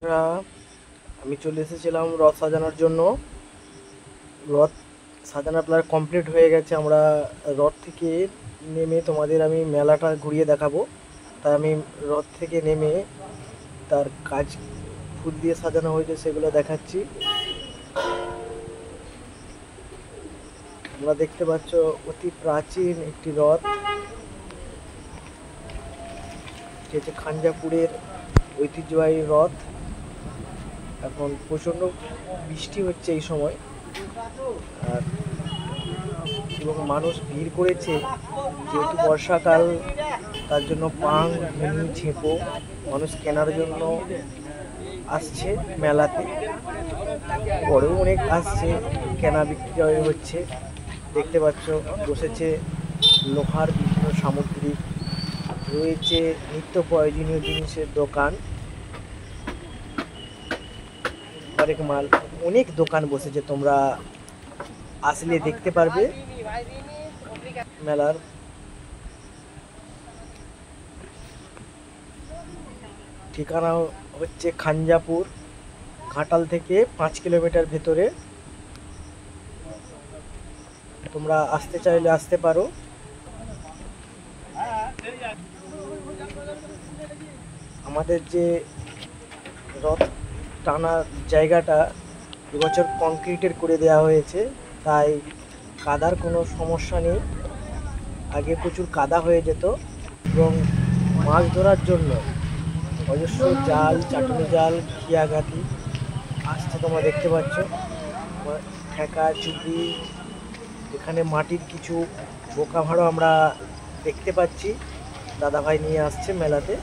আমরা আমি চলে এসেছিলাম রথ সাজানোর জন্য। রথ সাজানো প্রায় কমপ্লিট হয়ে গেছে। আমরা রথ থেকে নেমে তোমাদের আমি মেলাটা ঘুরিয়ে দেখাবো। তাই আমি রথ থেকে নেমে তার কাজ ফুল দিয়ে সাজানো হয়েছে সেগুলো দেখাচ্ছি। তোমরা দেখতে পাচ্ছ অতি প্রাচীন একটি রথ, যেটি খাঞ্জাপুরের ঐতিহ্যবাহী রথ। এখন প্রচণ্ড বৃষ্টি হচ্ছে এই সময়, আর এবং মানুষ ভিড় করেছে যেহেতু বর্ষাকাল, তার জন্য পাং ভেনি ঝেঁপো মানুষ কেনার জন্য আসছে মেলাতে। পরেও অনেক আসছে, কেনা বিক্রয় হচ্ছে। দেখতে পাচ্ছ বসেছে লোহার বিভিন্ন সামগ্রী, রয়েছে নিত্য প্রয়োজনীয় জিনিসের দোকান, অনেক মাল, অনেক দোকান বসেছে। তোমরা আসলে দেখতে পারবে। মেলার ঠিকানা হচ্ছে খাঞ্জাপুর, ঘাটাল থেকে 5 কিলোমিটার ভেতরে। তোমরা আসতে চাইলে আসতে পারো। আমাদের যে রথ টানার জায়গাটা এবছর কংক্রিটের করে দেওয়া হয়েছে, তাই কাদার কোনো সমস্যা নেই। আগে প্রচুর কাদা হয়ে যেত। এবং মাছ ধরার জন্য অজস্র জাল, চাটনি জাল, খিয়াঘাটি আসছে। তোমরা দেখতে পাচ্ছ ঠেকা চুবড়ি, এখানে মাটির কিছু বোকা ভাড়ো আমরা দেখতে পাচ্ছি দাদাভাই নিয়ে আসছে মেলাতে।